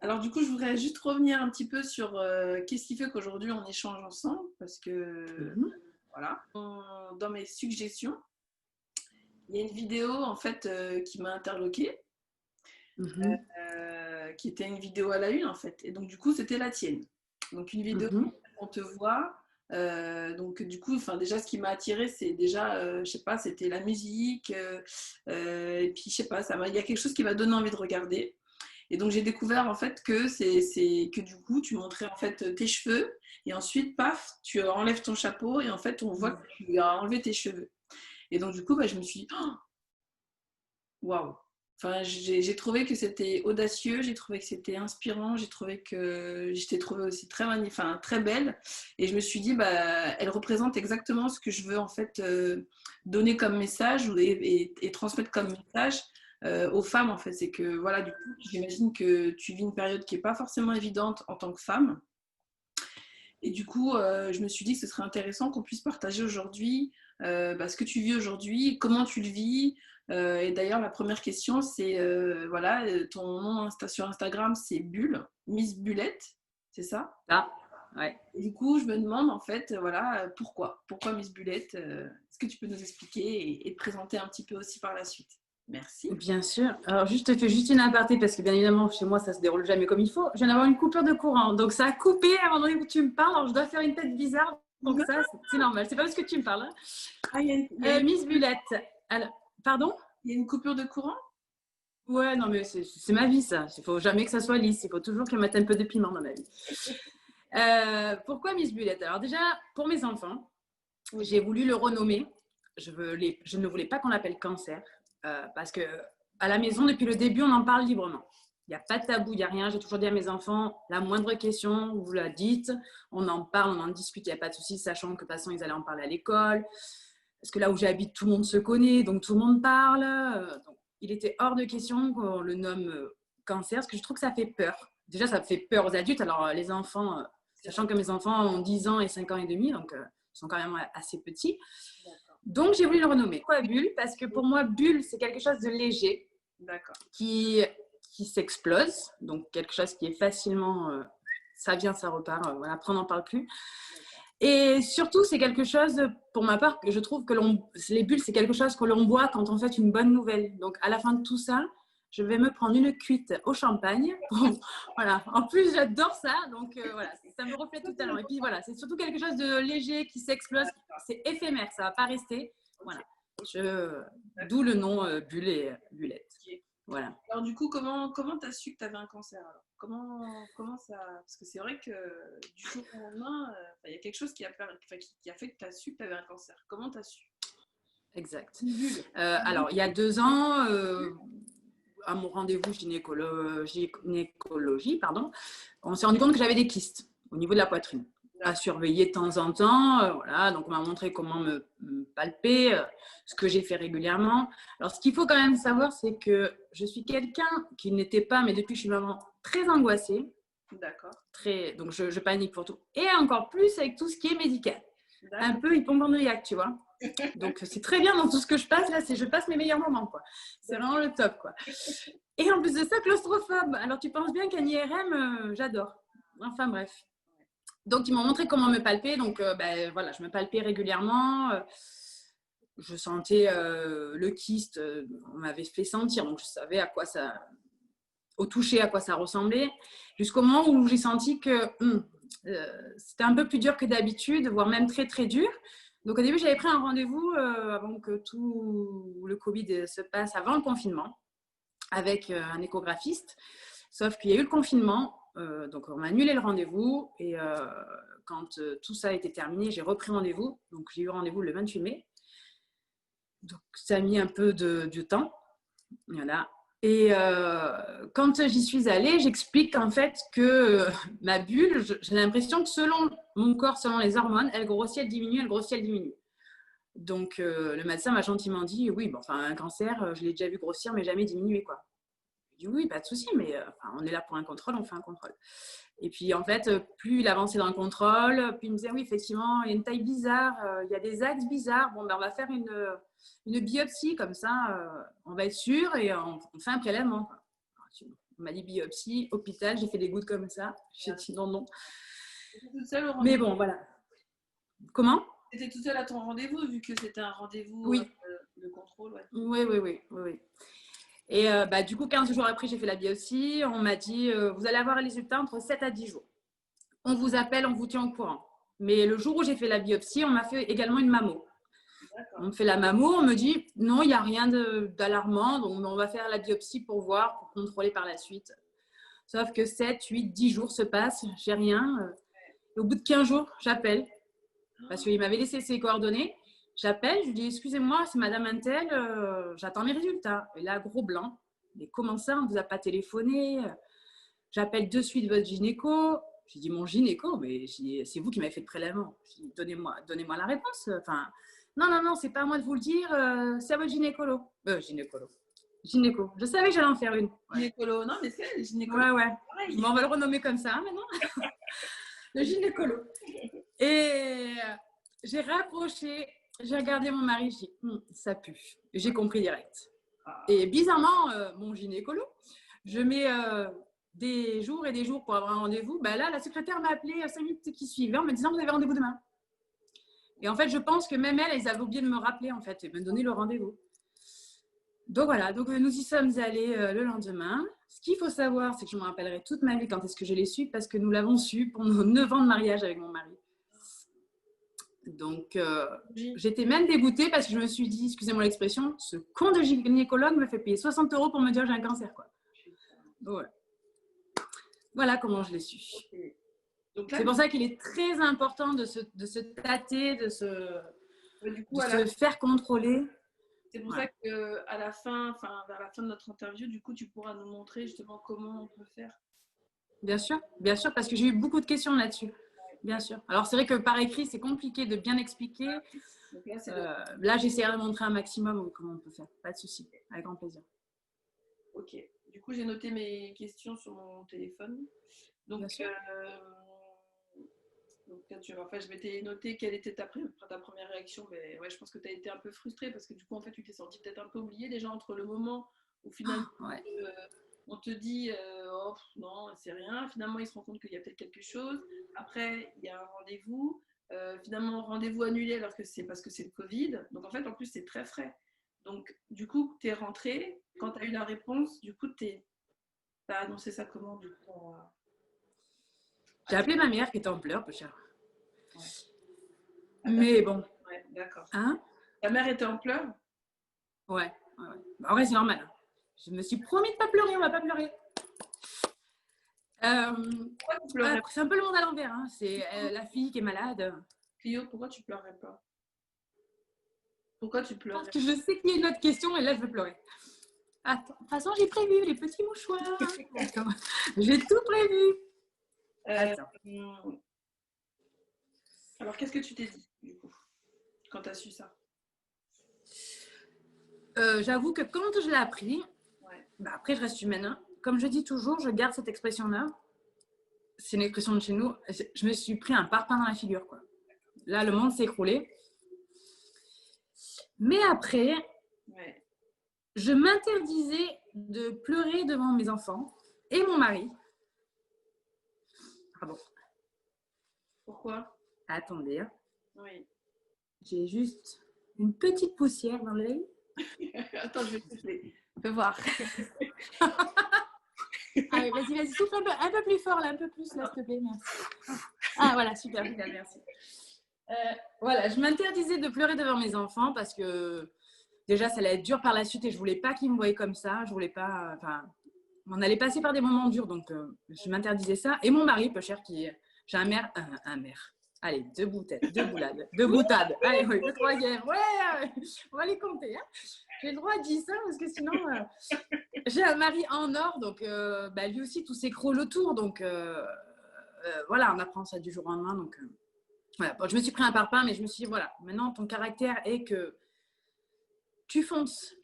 Alors du coup, je voudrais juste revenir un petit peu sur qu'est-ce qui fait qu'aujourd'hui on échange ensemble, parce que Mhm, voilà, dans mes suggestions, il y a une vidéo en fait qui m'a interloquée, mhm, qui était une vidéo à la une en fait, et donc du coup c'était la tienne. Donc une vidéo mhm, où on te voit. Donc du coup, enfin déjà ce qui m'a attiré, c'est déjà, je sais pas, c'était la musique, et puis je sais pas, il y a quelque chose qui m'a donné envie de regarder. Et donc j'ai découvert en fait que c'est que du coup tu montrais en fait tes cheveux et ensuite paf tu enlèves ton chapeau et en fait on voit que tu as enlevé tes cheveux. Et donc du coup bah, je me suis dit oh, waouh. Enfin j'ai trouvé que c'était audacieux, j'ai trouvé que c'était inspirant, j'ai trouvé que j'étais trouvée aussi très enfin très belle et je me suis dit bah elle représente exactement ce que je veux en fait donner comme message et transmettre comme message aux femmes en fait. C'est que voilà, du coup, j'imagine que tu vis une période qui n'est pas forcément évidente en tant que femme. Et du coup, je me suis dit que ce serait intéressant qu'on puisse partager aujourd'hui bah, ce que tu vis aujourd'hui, comment tu le vis. Et d'ailleurs, la première question, c'est voilà, ton nom sur Instagram, c'est Bulle, Miss Bullette, c'est ça? ah, ouais. Et du coup, je me demande en fait, voilà, pourquoi? Pourquoi Miss Bullette? Est-ce que tu peux nous expliquer et te présenter un petit peu aussi par la suite? Merci. Bien sûr. Alors, juste, je te fais juste une aparté parce que bien évidemment, chez moi, ça se déroule jamais comme il faut. Je viens d'avoir une coupure de courant. Donc, ça a coupé à un moment donné où tu me parles. Alors, je dois faire une tête bizarre. Donc, ça, c'est normal. C'est pas parce que tu me parles, hein. Ah, il Miss Bulette. Alors, pardon? y a une coupure de courant? Ouais, non, mais c'est ma vie, ça. Il faut jamais que ça soit lisse. Il faut toujours qu'il mette un peu de piment dans ma vie. Pourquoi Miss Bulette? Alors, déjà, pour mes enfants, Oui. j'ai voulu le renommer. Je ne voulais pas qu'on l'appelle cancer parce que à la maison, depuis le début, on en parle librement. Il n'y a pas de tabou, il n'y a rien. J'ai toujours dit à mes enfants, la moindre question, vous la dites, on en parle, on en discute, il n'y a pas de souci, sachant que de toute façon, ils allaient en parler à l'école. Parce que là où j'habite, tout le monde se connaît, donc tout le monde parle. Donc, il était hors de question qu'on le nomme cancer, parce que je trouve que ça fait peur. Déjà, ça fait peur aux adultes. Alors, les enfants, C'est vrai. sachant que mes enfants ont 10 ans et 5 ans et demi, donc ils sont quand même assez petits. D'accord. Donc, j'ai voulu le renommer. Pourquoi Bulle? Parce que pour moi, Bulle, c'est quelque chose de léger D'accord. qui, qui s'explose. Donc, quelque chose qui est facilement. Ça vient, ça repart. Voilà, après, on n'en parle plus. Et surtout, c'est quelque chose, pour ma part, que je trouve que les bulles, c'est quelque chose que l'on boit quand on fait une bonne nouvelle. Donc, à la fin de tout ça, je vais me prendre une cuite au champagne. Voilà. En plus, j'adore ça. Donc, voilà, ça me reflète tout à l'heure. Et puis, voilà, c'est surtout quelque chose de léger qui s'explose. C'est éphémère, ça ne va pas rester. Ok. Voilà. D'accord. D'où le nom Bulle et Bullette. Ok. Voilà. Alors du coup, comment t'as su que t'avais un cancer alors? Comment ça? Parce que c'est vrai que du jour au lendemain, il y a quelque chose qui a fait que t'as su que t'avais un cancer. Comment t'as su? Exact. Une bulle. Alors, il y a 2 ans, à mon rendez-vous gynécologie, pardon, on s'est rendu compte que j'avais des kystes au niveau de la poitrine à D'accord. surveiller de temps en temps. Voilà, donc on m'a montré comment me palper, ce que j'ai fait régulièrement. Alors, ce qu'il faut quand même savoir, c'est que je suis quelqu'un qui n'était pas, mais depuis que je suis maman, très angoissée. D'accord. Donc, je panique pour tout. Et encore plus avec tout ce qui est médical. Un D'accord. peu hypochondriaque, tu vois. Donc, c'est très bien dans tout ce que je passe. Là, je passe mes meilleurs moments, quoi. C'est vraiment le top, quoi. Et en plus de ça, claustrophobe. Alors, tu penses bien qu'un IRM, j'adore. Enfin, bref. Donc, ils m'ont montré comment me palper. Donc, ben, voilà, je me palpais régulièrement. Je sentais le kyste. On m'avait fait sentir. Donc, je savais à quoi ça, au toucher, à quoi ça ressemblait. Jusqu'au moment où j'ai senti que c'était un peu plus dur que d'habitude, voire même très, très dur. Donc, au début, j'avais pris un rendez-vous avant que tout le Covid se passe, avant le confinement, avec un échographiste. Sauf qu'il y a eu le confinement, donc on m'a annulé le rendez-vous. Et quand tout ça a été terminé, j'ai repris rendez-vous. Donc, j'ai eu rendez-vous le 28 mai. Donc, ça a mis un peu de temps. Voilà. Et quand j'y suis allée, j'explique en fait que ma bulle, j'ai l'impression que selon mon corps, selon les hormones, elle grossit, elle diminue, elle grossit, elle diminue. Donc le médecin m'a gentiment dit, oui, bon, enfin un cancer, je l'ai déjà vu grossir, mais jamais diminuer, quoi. Je dis oui, pas de souci, mais enfin, on est là pour un contrôle, on fait un contrôle. Et puis en fait, plus il avançait dans le contrôle, plus il me disait oui, effectivement, il y a une taille bizarre, il y a des axes bizarres. Bon, ben, on va faire une biopsie, comme ça, on va être sûr et on fait un prélèvement. On m'a dit biopsie, hôpital, j'ai fait des gouttes comme ça. J'ai dit non, non. T'étais toute seule au Mais rendez-vous? bon, voilà. Comment? T'étais toute seule à ton rendez-vous, vu que c'était un rendez-vous Oui. de contrôle, ouais. Oui. Et du coup, 15 jours après, j'ai fait la biopsie. On m'a dit, vous allez avoir les résultats entre 7 à 10 jours. On vous appelle, on vous tient au courant. Mais le jour où j'ai fait la biopsie, on m'a fait également une mammo. On me fait la mammo, on me dit, non, il n'y a rien d'alarmant, donc on va faire la biopsie pour voir, pour contrôler par la suite. Sauf que 7, 8, 10 jours se passent, j'ai rien. Et au bout de 15 jours, j'appelle, parce qu'il m'avait laissé ses coordonnées. J'appelle, je lui dis, excusez-moi, c'est Madame Intel, j'attends les résultats. Et là, gros blanc. Mais comment ça, on ne vous a pas téléphoné? J'appelle de suite votre gynéco. J'ai dit, mon gynéco, mais c'est vous qui m'avez fait le prélèvement. J'ai dit, donnez-moi la réponse. Enfin, non, c'est pas à moi de vous le dire, c'est à votre gynéco. Je savais que j'allais en faire une. Ouais. Gynécolo, non, mais c'est gynécolo. Ouais. Bon, on va le renommer comme ça maintenant. Le gynécolo. Et j'ai raccroché, j'ai regardé mon mari, j'ai dit, ça pue. J'ai compris direct. Et bizarrement, mon gynécolo, je mets des jours et des jours pour avoir un rendez-vous. Bah là, la secrétaire m'a appelé 5 minutes qui suivaient en me disant, vous avez rendez-vous demain. Et en fait, je pense que même elles avaient oublié de me rappeler, en fait, et me donner le rendez-vous. Donc voilà, donc nous y sommes allés le lendemain. Ce qu'il faut savoir, c'est que je me rappellerai toute ma vie quand est-ce que je l'ai su, parce que nous l'avons su pour nos 9 ans de mariage avec mon mari. Donc, j'étais même dégoûtée parce que je me suis dit, excusez-moi l'expression, ce con de gynécologue me fait payer 60 € pour me dire que j'ai un cancer, quoi. Donc, voilà comment je l'ai su. Okay. C'est pour ça qu'il est très important de se tâter, de se faire contrôler. C'est pour ça qu'à la fin, vers la fin de notre interview, du coup, tu pourras nous montrer justement comment on peut faire. Bien sûr, parce que j'ai eu beaucoup de questions là-dessus. Bien sûr. Alors, c'est vrai que par écrit, c'est compliqué de bien expliquer. Donc là, j'essaierai de montrer un maximum comment on peut faire. Pas de souci. Avec grand plaisir. Ok. Du coup, j'ai noté mes questions sur mon téléphone. Donc, je m'étais noté quelle était ta première réaction. Mais ouais, je pense que tu as été un peu frustrée parce que du coup, en fait, tu t'es sentie peut-être un peu oubliée déjà entre le moment où finalement on te dit oh, non, c'est rien. Finalement, il se rend compte qu'il y a peut-être quelque chose. Après, il y a un rendez-vous. Finalement, rendez-vous annulé alors que c'est parce que c'est le Covid. Donc, en fait, en plus, c'est très frais. Donc, du coup, tu es rentrée. Quand tu as eu la réponse, du coup, tu as annoncé ça comment du coup J'ai appelé ma mère qui était en pleurs, peu cher. Ouais. Mais bon. Ouais, d'accord. Hein? Ta mère était en pleurs? Ouais. En vrai, c'est normal. Je me suis promis de ne pas pleurer, on ne va pas pleurer. C'est un peu le monde à l'envers. Hein. C'est la fille qui est malade. Clio, pourquoi tu pleurais pas? Pourquoi tu pleurais? Parce que je sais qu'il y a une autre question et là, je veux pleurer. Attends, de toute façon, j'ai prévu les petits mouchoirs. J'ai tout prévu. Alors, qu'est-ce que tu t'es dit, du coup, quand tu as su ça? J'avoue que quand je l'ai appris, après, je reste humaine. Hein. Comme je dis toujours, je garde cette expression-là. C'est une expression de chez nous. Je me suis pris un parpaing dans la figure, quoi. Là, le monde s'est écroulé. Mais après, je m'interdisais de pleurer devant mes enfants et mon mari. Pardon. Pourquoi? Attendez. Oui. J'ai juste une petite poussière dans l'œil. Attends, je vais souffler. Fais voir. Allez, vas-y, souffle un peu plus fort, là, un peu plus, là, s'il te plaît, merci. Ah, voilà, super, merci. Voilà, je m'interdisais de pleurer devant mes enfants parce que déjà, ça allait être dur par la suite et je voulais pas qu'ils me voient comme ça. Je voulais pas, on allait passer par des moments durs, donc je m'interdisais ça. Et mon mari, peu cher, j'ai un maire. Allez, deux boutades. Allez, oui, le troisième. Ouais, on va les compter. Hein. J'ai le droit de dire ça parce que sinon, j'ai un mari en or, donc lui aussi, tout s'écroule autour. Donc voilà, on apprend ça du jour au lendemain. Donc voilà, bon, je me suis pris un parpaing, mais je me suis dit, voilà, maintenant, ton caractère est que tu fonces,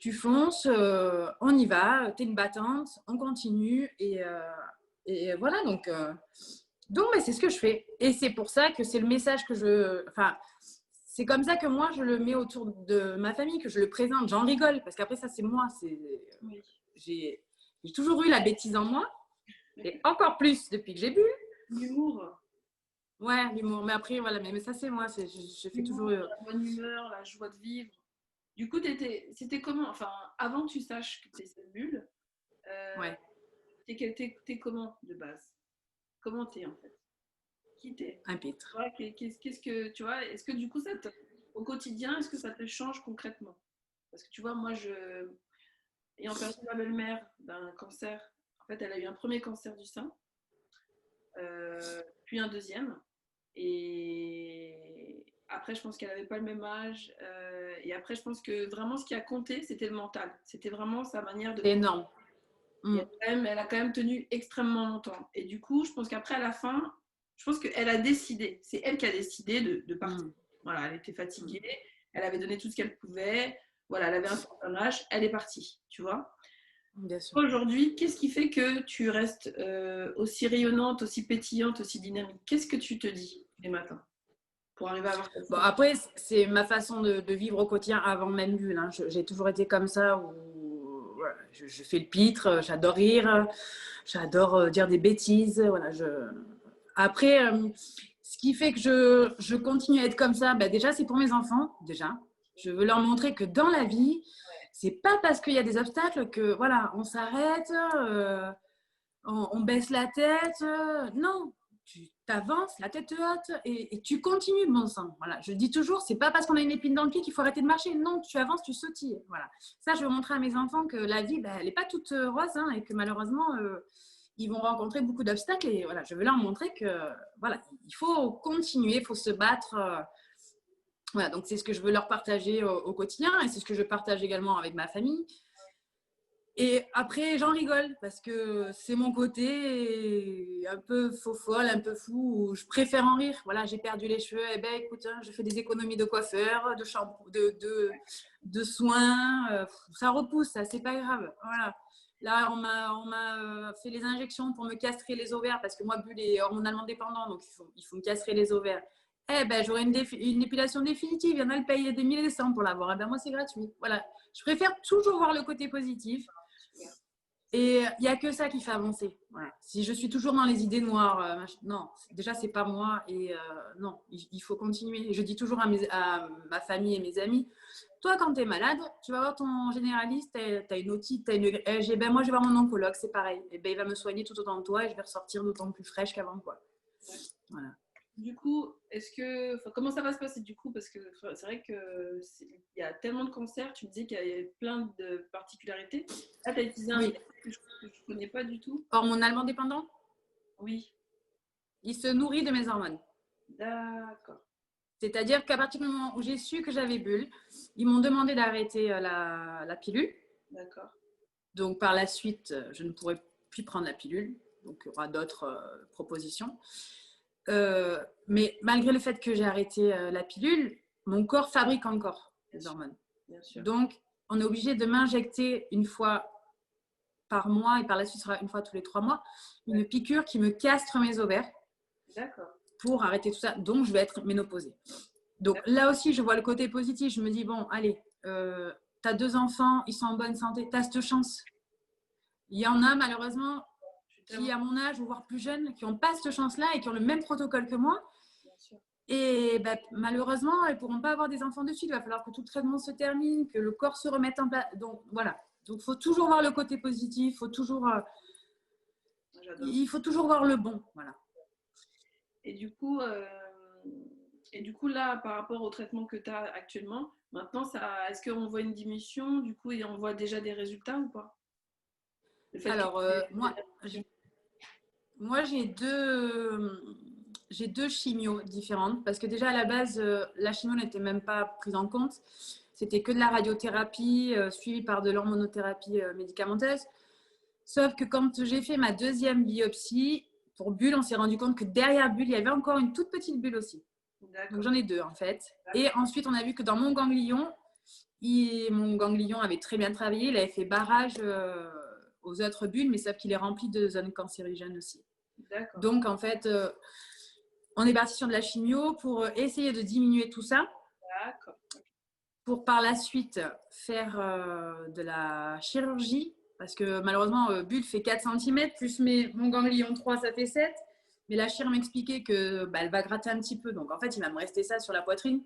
on y va, t'es une battante, on continue. Et voilà, donc c'est ce que je fais. Et c'est pour ça que c'est le message que c'est comme ça que moi, je le mets autour de ma famille, que je le présente. J'en rigole, parce qu'après, ça, c'est moi. J'ai toujours eu la bêtise en moi, et encore plus depuis que j'ai bu. L'humour. Ouais, l'humour. Mais après, voilà, mais ça, c'est moi. Je fais toujours. La bonne humeur, la joie de vivre. Du coup, c'était comment? Enfin, avant que tu saches que t'es cette bulle, Ouais, t'es comment de base? Comment t'es en fait? Qui t'es? un pitre. Ouais, qu'est-ce que tu vois? Est-ce que du coup, au quotidien, est-ce que ça te change concrètement? Parce que tu vois, moi, ayant perdu ma belle-mère d'un cancer, en fait, elle a eu un premier cancer du sein, puis un deuxième. Et après, je pense qu'elle n'avait pas le même âge. Et après, je pense que vraiment, ce qui a compté, c'était le mental. C'était vraiment sa manière de C'est penser. énorme. Et Mm. elle a quand même tenu extrêmement longtemps. Et du coup, je pense qu'après, à la fin, je pense qu'elle a décidé. C'est elle qui a décidé de partir. Mm. Voilà, elle était fatiguée. Elle avait donné tout ce qu'elle pouvait. Voilà, elle avait un certain âge. Elle est partie, tu vois. Bien sûr. Aujourd'hui, qu'est-ce qui fait que tu restes aussi rayonnante, aussi pétillante, aussi dynamique? Qu'est-ce que tu te dis les matins pour arriver à avoir cette Bon, force? après, c'est ma façon de vivre au quotidien avant même bulle. Hein. J'ai toujours été comme ça où voilà, je fais le pitre, j'adore rire, j'adore dire des bêtises. Voilà, Après, ce qui fait que je continue à être comme ça, ben déjà, c'est pour mes enfants. Déjà, je veux leur montrer que dans la vie, c'est pas parce qu'il y a des obstacles que voilà, on s'arrête, on baisse la tête. Non, tu t'avances, la tête haute et tu continues, bon sang. Voilà. Je dis toujours, c'est pas parce qu'on a une épine dans le pied qu'il faut arrêter de marcher. Non, tu avances, tu sautilles. Voilà. Ça, je veux montrer à mes enfants que la vie, elle n'est pas toute rose hein, et que malheureusement, ils vont rencontrer beaucoup d'obstacles. Et voilà, je veux leur montrer que voilà, il faut continuer, il faut se battre. Voilà, donc c'est ce que je veux leur partager au quotidien et c'est ce que je partage également avec ma famille. Et après, j'en rigole parce que c'est mon côté un peu faux folle, un peu fou. Où je préfère en rire. Voilà, j'ai perdu les cheveux. Eh ben, écoute, hein, je fais des économies de coiffeur, de shampoing, de soins. Ça repousse, ça, c'est pas grave. Voilà. Là, on m'a fait les injections pour me castrer les ovaires parce que moi, Bulle est hormonalement dépendant, donc il faut me castrer les ovaires. Eh ben, j'aurai une épilation définitive. Il y en a le payer des milliers et des cents pour l'avoir. Eh ben, moi, c'est gratuit. Voilà. Je préfère toujours voir le côté positif. Et il n'y a que ça qui fait avancer. Voilà. Si je suis toujours dans les idées noires, non, déjà, c'est pas moi. Et non, il faut continuer. Je dis toujours à ma famille et mes amis, toi, quand tu es malade, tu vas voir ton généraliste, tu as une otite, tu as une ben, moi, je vais voir mon oncologue, c'est pareil. Et ben, il va me soigner tout autant que toi et je vais ressortir d'autant plus fraîche qu'avant. Quoi. Voilà. Du coup, comment ça va se passer du coup? Parce que c'est vrai qu'il y a tellement de cancers, tu me disais qu'il y avait plein de particularités. Là, tu as utilisé un Oui. terme que je ne connais pas du tout. Hormonalement dépendant, Oui, il se nourrit de mes hormones. d'accord. C'est-à-dire qu'à partir du moment où j'ai su que j'avais bulle, ils m'ont demandé d'arrêter la pilule. D'accord. Donc, par la suite, je ne pourrai plus prendre la pilule. Donc, il y aura d'autres propositions. Mais malgré le fait que j'ai arrêté la pilule, mon corps fabrique encore des hormones. Bien sûr. Donc, on est obligé de m'injecter une fois par mois et par la suite, ce sera une fois tous les 3 mois, une piqûre qui me castre mes ovaires. D'accord. Pour arrêter tout ça. Donc, je vais être ménopausée. Donc, là aussi, je vois le côté positif. Je me dis, bon, allez, tu as 2 enfants, ils sont en bonne santé, tu as cette chance. Il y en a, malheureusement, qui, à mon âge, ou voire plus jeunes, qui n'ont pas cette chance-là et qui ont le même protocole que moi. Et ben, malheureusement, elles ne pourront pas avoir des enfants de suite. Il va falloir que tout le traitement se termine, que le corps se remette en place. Donc, voilà. Donc, il faut toujours voir le côté positif. Il faut toujours voir le bon. Voilà. Et du coup, là, par rapport au traitement que tu as actuellement, maintenant, est-ce qu'on voit une diminution du coup et on voit déjà des résultats ou pas? Alors, moi, j'ai deux chimios différentes parce que déjà à la base, la chimio n'était même pas prise en compte. C'était que de la radiothérapie suivie par de l'hormonothérapie médicamenteuse. Sauf que quand j'ai fait ma deuxième biopsie pour bulle, on s'est rendu compte que derrière bulle, il y avait encore une toute petite bulle aussi. Donc j'en ai 2 en fait. Et ensuite, on a vu que dans mon ganglion avait très bien travaillé. Il avait fait barrage aux autres bulles, mais sauf qu'il est rempli de zones cancérigènes aussi. Donc en fait, on est parti sur de la chimio pour essayer de diminuer tout ça. Pour par la suite faire de la chirurgie Parce que malheureusement, bulle fait 4 cm, plus mon ganglion 3, ça fait 7. Mais la chire m'expliquait que elle va gratter un petit peu. Donc en fait, il va me rester ça sur la poitrine.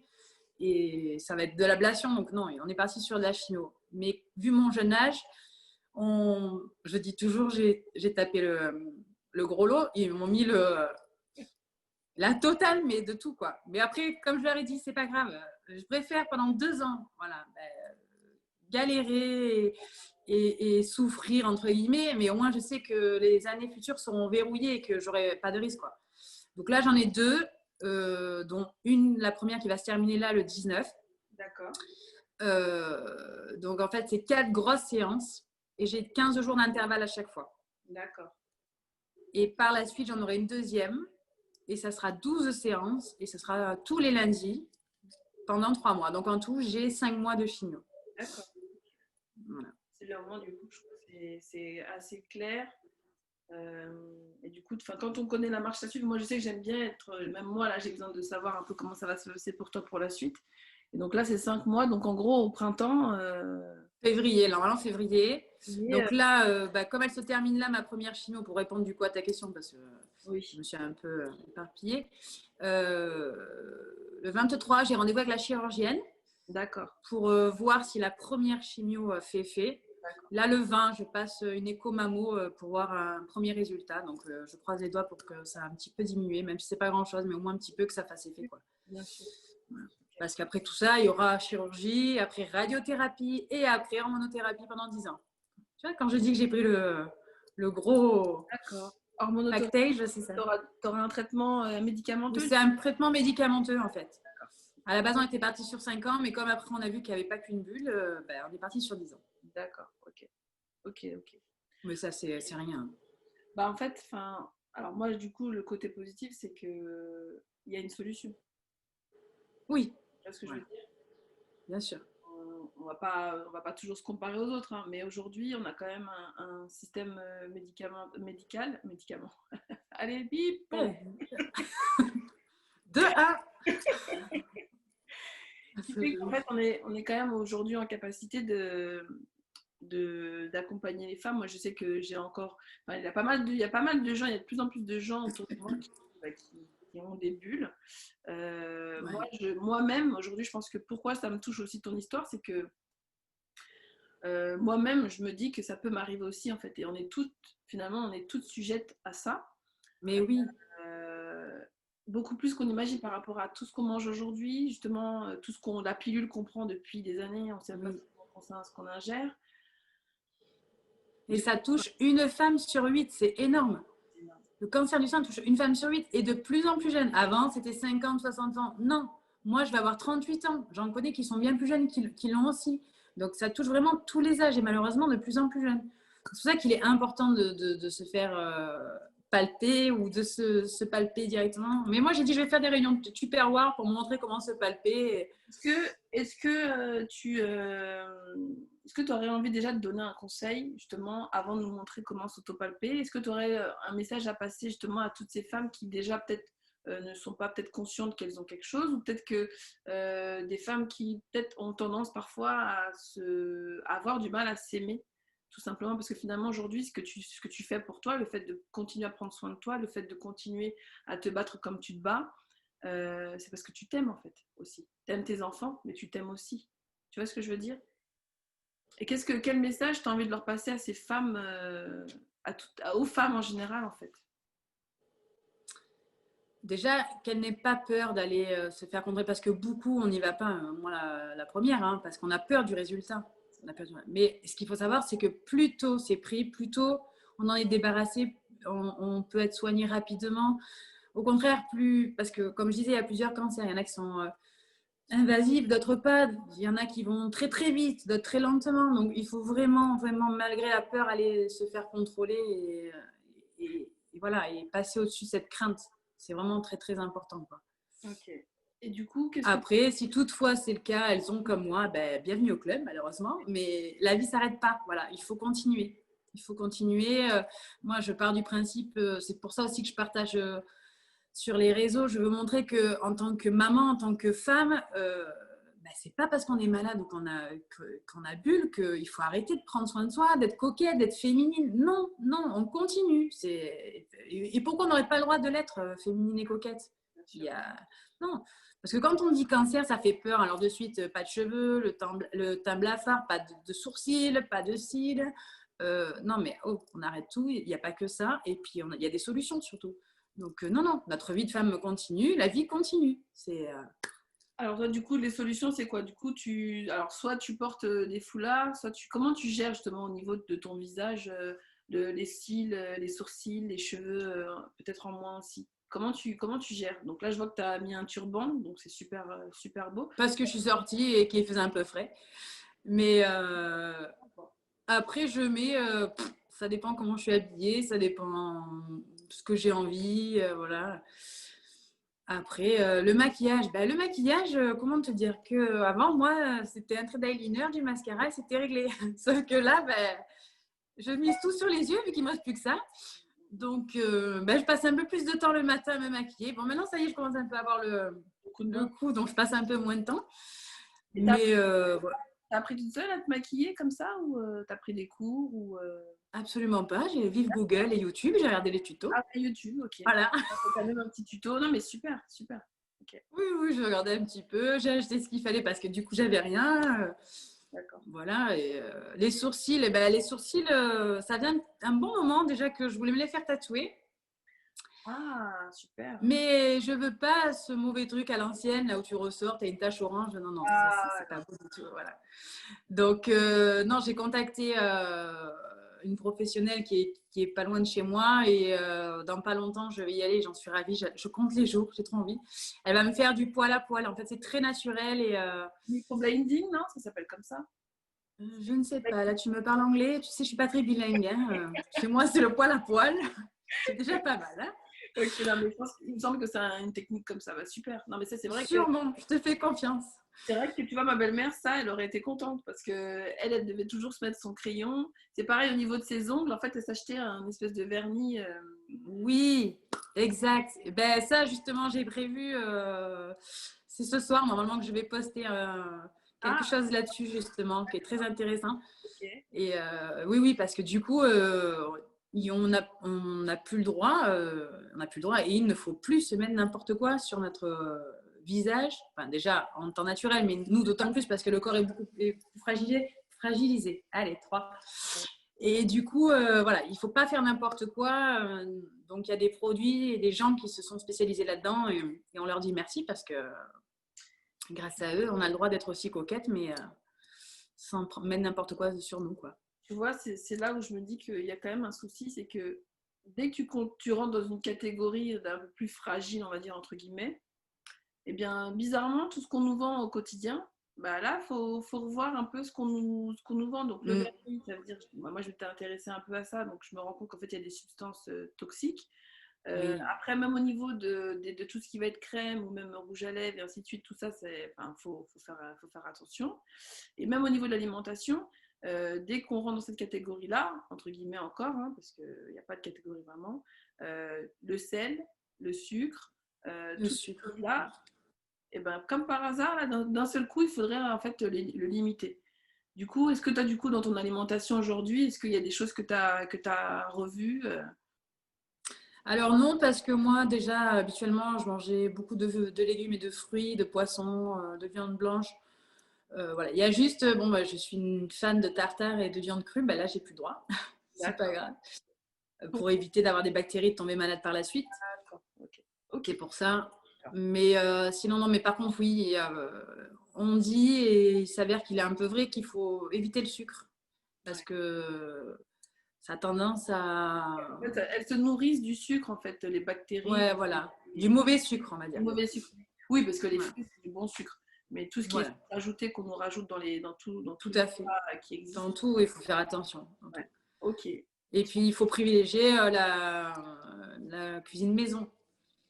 Et ça va être de l'ablation. Donc non, on est parti sur de la chimio. Mais vu mon jeune âge, je dis toujours, j'ai tapé le gros lot. Ils m'ont mis la totale, mais de tout, quoi. Mais après, comme je leur ai dit, c'est pas grave. Je préfère pendant 2 ans, voilà, galérer et souffrir, entre guillemets, mais au moins, je sais que les années futures seront verrouillées et que j'aurai pas de risque, quoi. Donc là, j'en ai 2, dont la première qui va se terminer là, le 19. D'accord. Donc en fait, c'est 4 grosses séances et j'ai 15 jours d'intervalle à chaque fois. D'accord. Et par la suite, j'en aurai une deuxième et ça sera 12 séances et ce sera tous les lundis pendant 3 mois. Donc en tout, j'ai 5 mois de chimio. D'accord. Voilà. C'est vraiment, du coup, je trouve que c'est assez clair. Et du coup, quand on connaît la marche à suivre, moi je sais que j'aime bien être, même moi là j'ai besoin de savoir un peu comment ça va se passer pour toi pour la suite. Et donc là c'est 5 mois, donc en gros au printemps. Février, normalement février. Donc là, comme elle se termine là, ma première chimio, pour répondre du coup à ta question, parce que oui. je me suis un peu éparpillée. Le 23, j'ai rendez-vous avec la chirurgienne. D'accord. Pour voir si la première chimio fait effet. Là, le 20, je passe une écho-mammo pour voir un premier résultat. Donc, je croise les doigts pour que ça a un petit peu diminué, même si c'est pas grand-chose, mais au moins un petit peu que ça fasse effet, quoi. Bien sûr. Voilà. Parce qu'après tout ça, il y aura chirurgie, après radiothérapie et après hormonothérapie pendant 10 ans. Tu vois, quand je dis que j'ai pris le gros package, c'est ça. Tu auras un traitement médicamenteux? C'est un traitement médicamenteux, en fait. À la base, on était parti sur 5 ans, mais comme après, on a vu qu'il n'y avait pas qu'une bulle, on est parti sur 10 ans. D'accord, ok. Mais ça, c'est rien. En fait, alors moi, du coup, le côté positif, c'est qu'il y a une solution. Oui. Tu vois ce que je veux dire? Bien sûr. On va pas toujours se comparer aux autres, hein, mais aujourd'hui, on a quand même un système médical. Allez, bip! Ouais. 2-1. En fait, on est quand même aujourd'hui en capacité d'accompagner les femmes. Moi, je sais que j'ai encore... il y a pas mal de gens, il y a de plus en plus de gens autour de moi qui ont des bulles. Ouais. Moi-même, aujourd'hui, je pense que pourquoi ça me touche aussi ton histoire, c'est que moi-même, je me dis que ça peut m'arriver aussi, en fait. Et finalement, on est toutes sujettes à ça. Mais oui. Beaucoup plus qu'on imagine par rapport à tout ce qu'on mange aujourd'hui, justement, la pilule qu'on prend depuis des années, on ne sait pas ce qu'on ingère. Et ça touche une femme sur 8, c'est énorme. Le cancer du sein touche une femme sur 8 et de plus en plus jeune. Avant, c'était 50, 60 ans. Non, moi, je vais avoir 38 ans. J'en connais qui sont bien plus jeunes, qui l'ont aussi. Donc, ça touche vraiment tous les âges et malheureusement de plus en plus jeunes. C'est pour ça qu'il est important de se faire palper ou de se palper directement. Mais moi, j'ai dit, je vais faire des réunions de Tupperware pour montrer comment se palper. Est-ce que tu aurais envie déjà de donner un conseil, justement, avant de nous montrer comment s'autopalper? Est-ce que tu aurais un message à passer, justement, à toutes ces femmes qui, déjà, peut-être, ne sont pas peut-être conscientes qu'elles ont quelque chose, ou peut-être que des femmes qui, peut-être, ont tendance parfois à avoir du mal à s'aimer, tout simplement parce que finalement, aujourd'hui, ce que tu fais pour toi, le fait de continuer à prendre soin de toi, le fait de continuer à te battre comme tu te bats, c'est parce que tu t'aimes en fait aussi. Tu aimes tes enfants, mais tu t'aimes aussi. Tu vois ce que je veux dire? Et quel message tu as envie de leur passer à ces femmes, aux femmes en général en fait? Déjà, qu'elle n'ait pas peur d'aller se faire contrer parce que beaucoup, on n'y va pas. Hein. Moi, la première, hein, parce qu'on a peur du résultat. Mais ce qu'il faut savoir, c'est que plus tôt c'est pris, plus tôt on en est débarrassé, on peut être soigné rapidement. Au contraire, parce que comme je disais, il y a plusieurs cancers. Il y en a qui sont invasifs, d'autres pas. Il y en a qui vont très très vite, d'autres très lentement. Donc il faut vraiment, vraiment, malgré la peur, aller se faire contrôler et voilà, et passer au-dessus de cette crainte. C'est vraiment très très important, quoi. Ok. Et du coup, après, si toutefois c'est le cas, elles ont comme moi, bienvenue au club, malheureusement. Mais la vie ne s'arrête pas. Voilà, il faut continuer. Il faut continuer. Moi, je pars du principe, c'est pour ça aussi que je partage sur les réseaux. Je veux montrer qu'en tant que maman, en tant que femme, c'est pas parce qu'on est malade ou qu'on a bulle qu'il faut arrêter de prendre soin de soi, d'être coquette, d'être féminine. Non, non, on continue. Et pourquoi on n'aurait pas le droit de l'être féminine et coquette? Non, parce que quand on dit cancer, ça fait peur. Alors de suite, pas de cheveux, le teint blafard, pas de sourcils, pas de cils. Non, mais on arrête tout. Il n'y a pas que ça. Et puis, il y a des solutions surtout. Donc, non, notre vie de femme continue. La vie continue. Alors, toi, du coup, les solutions, c'est quoi? Du coup, alors, soit tu portes des foulards, comment tu gères justement au niveau de ton visage, les cils, les sourcils, les cheveux, peut-être en moins aussi. Comment tu gères? Donc là, je vois que tu as mis un turban, donc c'est super, super beau. Parce que je suis sortie et qu'il faisait un peu frais. Mais après, je mets, ça dépend comment je suis habillée, ça dépend ce que j'ai envie, voilà. Après, le maquillage, comment te dire que avant moi, c'était un trait d'eyeliner, du mascara et c'était réglé. Sauf que là, je mise tout sur les yeux vu qu'il ne me reste plus que ça. Donc, je passe un peu plus de temps le matin à me maquiller. Bon, maintenant, ça y est, je commence un peu à avoir le coup, donc je passe un peu moins de temps. Mais voilà. T'as appris toute seule à te maquiller comme ça ou t'as pris des cours ou Absolument pas. J'ai vu Google et YouTube, j'ai regardé les tutos. Ah, YouTube, ok. Voilà. T'as même un petit tuto. Non, mais super, super. Okay. Oui, je regardais un petit peu. J'ai acheté ce qu'il fallait parce que du coup, j'avais rien. D'accord. Voilà. Et les sourcils, les sourcils, ça vient un bon moment déjà que je voulais me les faire tatouer. Ah, super. Mais je veux pas ce mauvais truc à l'ancienne, là où tu ressors, tu as une tache orange. Non, c'est pas beau du tout. Voilà. Donc, non, j'ai contacté une professionnelle qui est pas loin de chez moi et dans pas longtemps, je vais y aller. J'en suis ravie. Je compte les jours, j'ai trop envie. Elle va me faire du poil à poil. En fait, c'est très naturel. Et, microblending, non? Ça s'appelle comme ça? Je ne sais pas. Là, tu me parles anglais. Tu sais, je suis pas très bilingue. Hein. Chez moi, c'est le poil à poil. C'est déjà pas mal. Hein. Ok, non, mais il me semble que c'est une technique comme ça. Super. Non, mais ça, c'est vrai Sûrement, je te fais confiance. C'est vrai que tu vois, ma belle-mère, ça, elle aurait été contente parce qu'elle devait toujours se mettre son crayon. C'est pareil au niveau de ses ongles. En fait, elle s'achetait un espèce de vernis. Oui, exact. Ben, ça, justement, j'ai prévu. C'est ce soir, normalement, que je vais poster quelque chose là-dessus, justement, qui est très intéressant. Okay. Et oui, parce que du coup, on n'a plus le droit. On n'a plus le droit et il ne faut plus se mettre n'importe quoi sur notre visage. Enfin, déjà en temps naturel, mais nous d'autant plus parce que le corps est beaucoup plus fragilisé. Allez, 3. Et du coup, voilà, il ne faut pas faire n'importe quoi. Donc, il y a des produits et des gens qui se sont spécialisés là-dedans et on leur dit merci parce que grâce à eux, on a le droit d'être aussi coquette, mais sans mettre n'importe quoi sur nous, quoi. Tu vois, c'est là où je me dis qu'il y a quand même un souci, c'est que dès que tu rentres dans une catégorie d'un peu plus fragile, on va dire, entre guillemets, eh bien, bizarrement, tout ce qu'on nous vend au quotidien, là, faut revoir un peu ce qu'on nous vend. Donc, le vernis, ça veut dire, moi, je m'étais intéressée un peu à ça, donc je me rends compte qu'en fait, il y a des substances toxiques. Oui. Après, même au niveau de tout ce qui va être crème ou même rouge à lèvres et ainsi de suite, tout ça, faut faire attention. Et même au niveau de l'alimentation, dès qu'on rentre dans cette catégorie-là, entre guillemets encore, hein, parce qu'il n'y a pas de catégorie vraiment, le sel, le sucre, tout sucre là, et ben, comme par hasard, là, d'un seul coup, il faudrait en fait le limiter. Du coup, est-ce que tu as du coup dans ton alimentation aujourd'hui, est-ce qu'il y a des choses que tu as revues Alors non, parce que moi déjà, habituellement, je mangeais beaucoup de légumes et de fruits, de poissons, de viande blanche. Voilà. Il y a juste, je suis une fan de tartare et de viande crue, là, j'ai plus le droit. C'est pas grave. Pour éviter d'avoir des bactéries, de tomber malade par la suite. D'accord. Ok, pour ça. Mais sinon, non, mais par contre, oui, on dit, et il s'avère qu'il est un peu vrai, qu'il faut éviter le sucre. Parce que ça a tendance à... En fait, elles se nourrissent du sucre, en fait, les bactéries. Ouais, voilà. Du mauvais sucre, on va dire. Du mauvais sucre. Oui, parce que les fruits, c'est du bon sucre. Mais tout ce qui est ajouté, qu'on nous rajoute dans tout à fait. Qui existe. Dans tout, il faut faire attention. Ouais. Ok. Et puis, il faut privilégier la cuisine maison.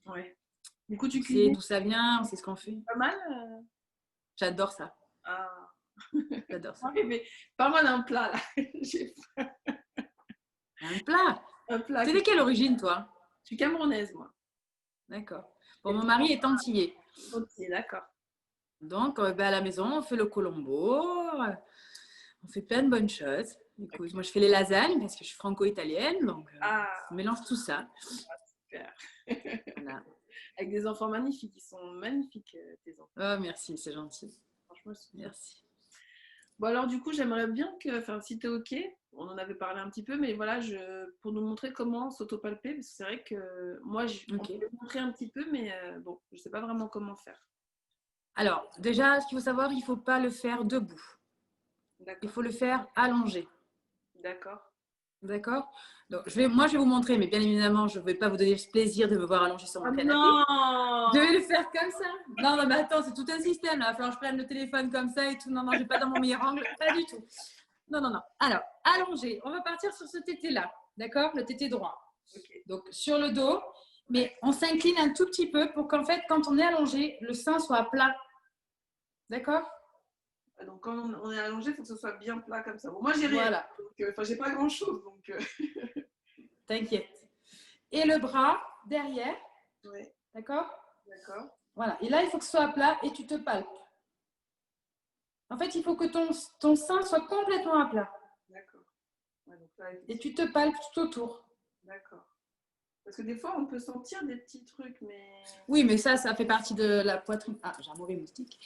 Ouais. Du coup, tu sais d'où ça vient, on sait ce qu'on fait. Pas mal J'adore ça. Ah. J'adore ça. Ouais, mais pas mal un plat, là. Un plat. Un plat. T'es de quelle origine, toi? Je suis camerounaise, moi. D'accord. Bon, mon mari est antillais. Ok, d'accord. Donc, à la maison, on fait le colombo, on fait plein de bonnes choses. Écoute, moi, je fais les lasagnes parce que je suis franco-italienne, donc Ah, on mélange tout ça. super. Voilà. Avec des enfants magnifiques, ils sont magnifiques, tes enfants. Oh, merci, c'est gentil. Franchement, ils sont top. Merci. Bon, alors du coup, j'aimerais bien que, enfin, si t'es OK, on en avait parlé un petit peu, mais voilà, pour nous montrer comment s'autopalper, parce que c'est vrai que moi, on Ok. peut montrer un petit peu, mais bon, je sais pas vraiment comment faire. Alors, déjà, ce qu'il faut savoir, il ne faut pas le faire debout. Il D'accord, faut le faire allongé. d'accord. D'accord? Donc, moi, je vais vous montrer, mais bien évidemment, je ne vais pas vous donner le plaisir de me voir allongé sur Oh mon canapé. Je non! vais le faire comme ça. Non, non, mais attends, c'est tout un système. Là. Il va falloir que je prenne le téléphone comme ça et tout. Non, non, je ne vais pas dans mon meilleur angle. Pas du tout. Non, non, non. Alors, allongé. On va partir sur ce tété-là. D'accord? Le tété droit. Ok. Donc, sur le dos. Mais on s'incline un tout petit peu pour qu'en fait, quand on est allongé, le sein soit plat. D'accord? Donc quand on est allongé, il faut que ce soit bien plat comme ça. Bon, moi, j'ai rien. Voilà. Enfin, j'ai pas grand-chose, donc. T'inquiète. Et le bras derrière. Ouais, D'accord? d'accord, Voilà. Et là, il faut que ce soit plat et tu te palpes. En fait, il faut que ton sein soit complètement à plat. d'accord. Ouais, donc là, Et tu te palpes tout autour. d'accord. Parce que des fois, on peut sentir des petits trucs, mais. Oui, mais ça fait partie de la poitrine. Ah, j'ai un mauvais moustique.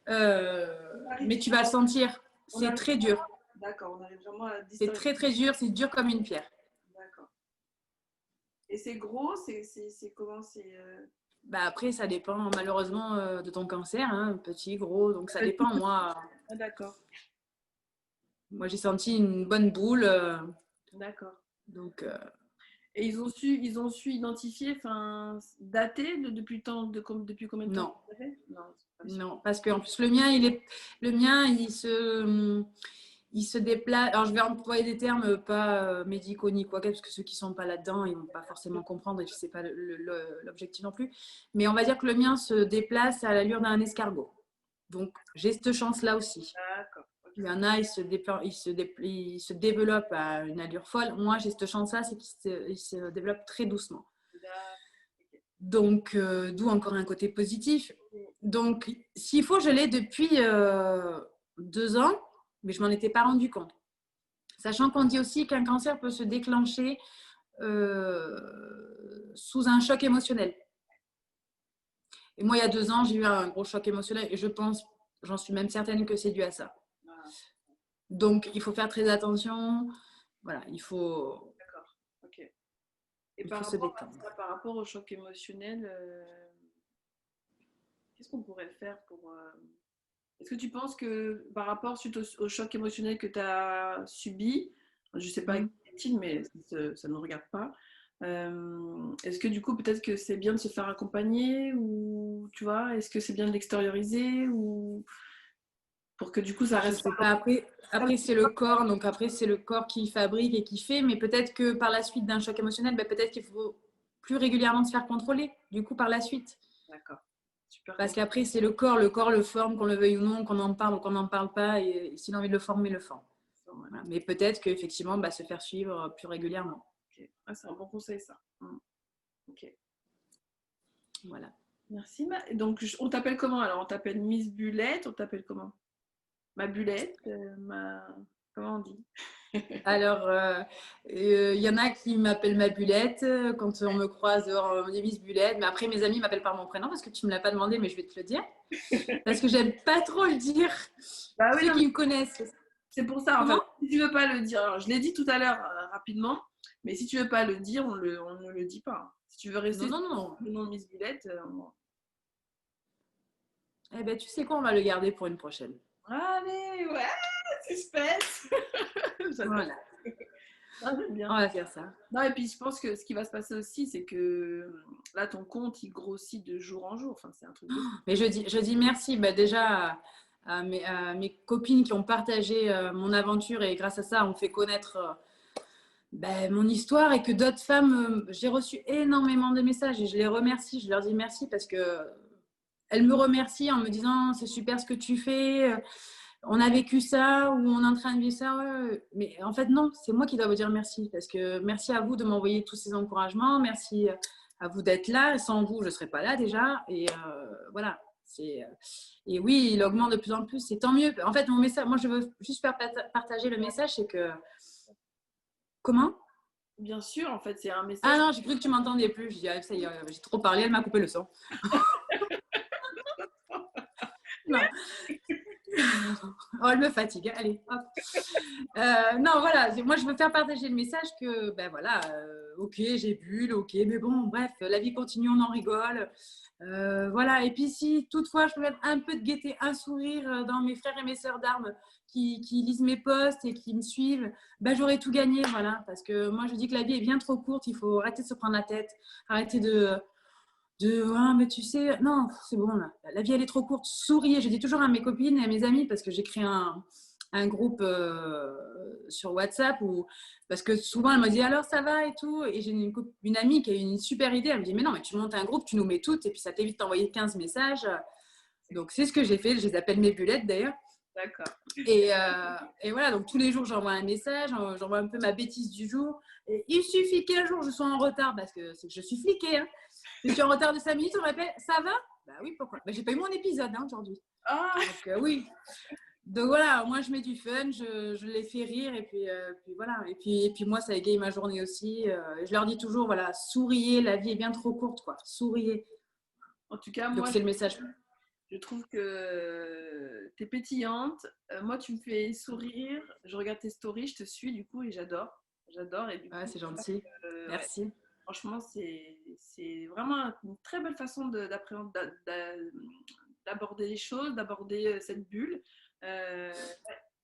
Mais tu vas le sentir. C'est très dur. D'accord, on arrive vraiment à C'est distinguer. très, très dur. C'est dur comme une pierre. D'accord. Et c'est gros, c'est comment c'est. Après, ça dépend malheureusement de ton cancer, hein, petit, gros. Donc, ça dépend. Ah, d'accord, Moi j'ai senti une bonne boule. d'accord. Donc, Et ils ont su identifier, enfin, dater depuis combien de temps non. vous avez? Non, c'est pas sûr. Non, parce qu'en plus, le mien, il se déplace. Alors, je vais employer des termes pas médicaux ni quoi, parce que ceux qui ne sont pas là-dedans, ils ne vont pas forcément comprendre et ce n'est pas l'objectif non plus. Mais on va dire que le mien se déplace à l'allure d'un escargot. Donc, j'ai cette chance-là aussi. D'accord. Ok. Il y en a, il se développe à une allure folle. Moi, j'ai cette chance-là, c'est qu'il se développe très doucement. D'accord. Donc, d'où encore un côté positif. Donc, s'il faut, je l'ai depuis 2 ans, mais je ne m'en étais pas rendu compte. Sachant qu'on dit aussi qu'un cancer peut se déclencher sous un choc émotionnel. Et moi, il y a 2 ans, j'ai eu un gros choc émotionnel et je pense, j'en suis même certaine que c'est dû à ça. Ah, Donc, il faut faire très attention. Voilà, d'accord. Ok. Et il par faut se rapport à détendre. ça, par rapport au choc émotionnel, qu'est-ce qu'on pourrait faire pour. Est-ce que tu penses que par rapport suite au choc émotionnel que tu as subi, je ne sais pas Mm. quel, mais ça ne nous regarde pas, est-ce que du coup peut-être que c'est bien de se faire accompagner ou tu vois, est-ce que c'est bien de l'extérioriser ou pour que du coup ça Je reste sais pas. pas. Après c'est le corps, donc après c'est le corps qui fabrique et qui fait, mais peut-être que par la suite d'un choc émotionnel, peut-être qu'il faut plus régulièrement se faire contrôler, du coup par la suite. D'accord, super Parce compris. qu'après c'est le corps le forme, qu'on le veuille ou non, qu'on en parle ou qu'on n'en parle pas, et s'il a envie de le former, il le forme. Voilà. Mais peut-être qu'effectivement, se faire suivre plus régulièrement. Okay. Ah, c'est un bon conseil ça. Ok. Voilà. Merci. Donc on t'appelle comment alors? On t'appelle Miss Bulette, on t'appelle comment? Ma Bulette, comment on dit? Alors, y en a qui m'appellent ma Bulette. Quand on me croise dehors, on me dit Miss Bulette. Mais après, mes amis m'appellent par mon prénom parce que tu ne me l'as pas demandé, mais je vais te le dire. Parce que j'aime pas trop le dire. Bah oui, Ceux non, qui me connaissent. c'est pour ça, en fait. Comment? Si tu veux pas le dire, alors, je l'ai dit tout à l'heure rapidement, mais si tu veux pas le dire, on ne le dit pas. Si tu veux rester Non, sur non, non. le nom de Miss Bulette, Eh ben, tu sais quoi, on va le garder pour une prochaine. allez, ouais, suspense. J'adore. Voilà, Ah, j'aime bien. on va faire ça. Non, et puis je pense que ce qui va se passer aussi, c'est que là, ton compte, il grossit de jour en jour. Enfin, c'est un truc de fou. Mais je dis merci déjà à mes copines qui ont partagé mon aventure et grâce à ça, on fait connaître mon histoire et que d'autres femmes, j'ai reçu énormément de messages et je les remercie, je leur dis merci parce que elles me remercient en me disant c'est super ce que tu fais, on a vécu ça ou on est en train de vivre ça. Ouais. Mais en fait, non, c'est moi qui dois vous dire merci parce que merci à vous de m'envoyer tous ces encouragements, merci à vous d'être là. Sans vous, je ne serais pas là déjà. Et voilà, Et oui, il augmente de plus en plus, c'est tant mieux. En fait, mon message, moi, je veux juste faire partager le message, c'est que… Comment? Bien sûr, en fait, c'est un Ah message. non, j'ai cru que tu m'entendais plus. Je dis, ah, ça y est, j'ai trop parlé, elle m'a coupé le son. Non. Oh, elle me fatigue. Allez, hop. Non, voilà. Moi, je veux faire partager le message que, ben voilà, ok, j'ai bu, ok, mais bon, bref, la vie continue, on en rigole. Voilà. Et puis, si toutefois, je peux mettre un peu de gaieté, un sourire dans mes frères et mes sœurs d'armes qui lisent mes posts et qui me suivent, ben, j'aurais tout gagné. Voilà. Parce que moi, je dis que la vie est bien trop courte. Il faut arrêter de se prendre la tête, arrêter ah, mais tu sais, non, c'est bon, là. La vie, elle est trop courte. Souriez. Je dis toujours à mes copines et à mes amis, parce que j'ai créé un groupe sur WhatsApp, parce que souvent, elle me dit alors ça va et tout. Et j'ai une amie qui a eu une super idée. Elle me dit mais non, mais tu montes un groupe, tu nous mets toutes, et puis ça t'évite d'envoyer 15 messages. Donc, c'est ce que j'ai fait. Je les appelle mes bulettes d'ailleurs. D'accord. Et voilà, donc tous les jours, j'envoie un message, j'envoie un peu ma bêtise du jour. Et il suffit qu'un jour, je sois en retard, parce que je suis fliquée. Hein. Je suis en retard de 5 minutes, on m'appelle, ça va? Bah oui, pourquoi? Bah, j'ai pas eu mon épisode aujourd'hui. Ah, Donc oui. Donc voilà, moi je mets du fun, je les fais rire, et puis voilà. Et puis moi, ça égaye ma journée aussi. Je leur dis toujours, voilà, souriez, la vie est bien trop courte, quoi. Souriez. en tout cas, Donc moi, c'est le message. je trouve que tu es pétillante. Moi, tu me fais sourire. Je regarde tes stories, je te suis du coup et j'adore. J'adore. Et du Ouais, coup, c'est gentil. ouais, Merci. franchement, c'est vraiment une très belle façon d'aborder les choses, d'aborder cette bulle. Ouais,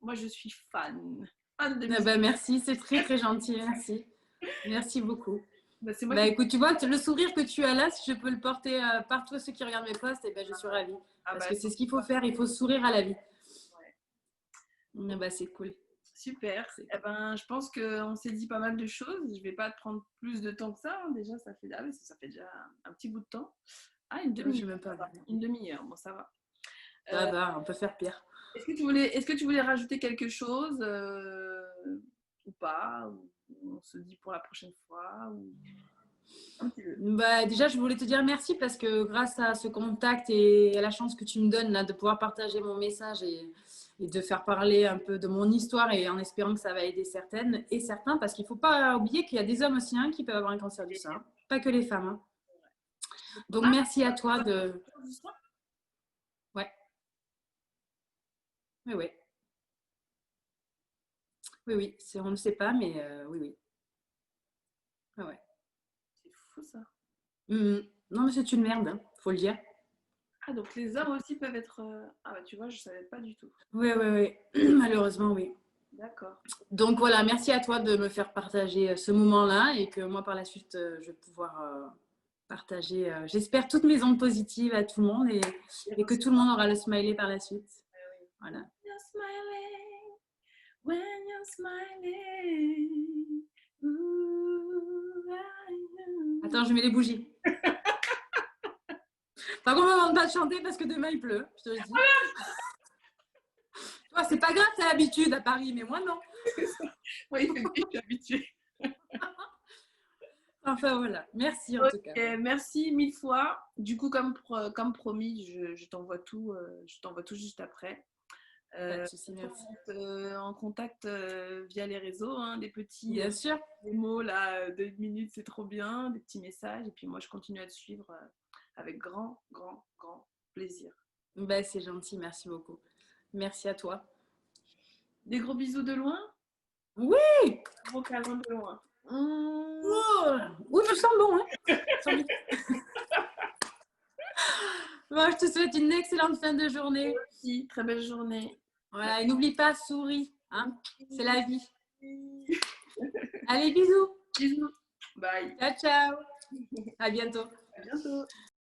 moi, je suis fan. Fan de Ah musique. bah, merci, c'est très très gentil, merci. Merci beaucoup. Bah, c'est moi Bah qui. écoute, tu vois, le sourire que tu as là, si je peux le porter par tous ceux qui regardent mes posts, et ben, je suis ravie. Ah Parce bah, que c'est ce qu'il faut faire, il faut sourire à la vie. ouais. Ah bah, c'est cool. Super. Eh Cool. ben, je pense qu'on s'est dit pas mal de choses. Je vais pas te prendre plus de temps que ça. Hein. Déjà, ça fait déjà un petit bout de temps. Ah, une Je demi-heure. vais même pas. Une demi-heure. Bon, ça va. Ça va, on peut faire pire. Est-ce que tu voulais rajouter quelque chose ou pas ou on se dit pour la prochaine fois ou... Comme tu veux. Bah, déjà, je voulais te dire merci, parce que grâce à ce contact et à la chance que tu me donnes là, de pouvoir partager mon message et de faire parler un peu de mon histoire, et en espérant que ça va aider certaines et certains, parce qu'il ne faut pas oublier qu'il y a des hommes aussi, hein, qui peuvent avoir un cancer du sein, pas que les femmes. Hein. Donc, Ah, merci à toi de… Ouais, oui, oui. Oui, oui, on ne sait pas, mais oui, oui. Ah ouais. c'est fou ça. Non, mais c'est une merde, hein, faut le dire. Ah, donc les hommes aussi peuvent être. Ah, bah tu vois, je savais pas du tout. Oui, oui, oui. Malheureusement, oui. D'accord. Donc voilà, merci à toi de me faire partager ce moment-là, et que moi, par la suite, je vais pouvoir partager, j'espère, toutes mes ondes positives à tout le monde, et que tout le monde aura le smiley par la suite. Voilà. You're smiling, when you're smiling. Ooh, Attends, je mets les bougies. Par contre, on ne demande pas de chanter parce que demain il pleut, je te le dis. Toi, c'est pas grave, t'as l'habitude à Paris, mais moi non. Oui, il fait bien, je suis habituée. Enfin voilà, merci en tout cas. Merci mille fois. Du coup, comme promis, je t'envoie tout juste après. Pas de souci, merci. En contact via les réseaux, hein, des petits Bien sûr. des mots là, de 1 minute, c'est trop bien, des petits messages. Et puis moi, je continue à te suivre avec grand, grand, grand plaisir. Bah, c'est gentil, merci beaucoup. Merci à toi. Des gros bisous de loin. Oui. Gros câlins de loin. Oh. Oui, je sens bon. Hein. Bon, je te souhaite une excellente fin de journée. Merci, très belle journée. Voilà, et n'oublie pas, souris. Hein. C'est la vie. Allez, bisous. Bisous. Bye. Ciao, ciao. À bientôt. À bientôt.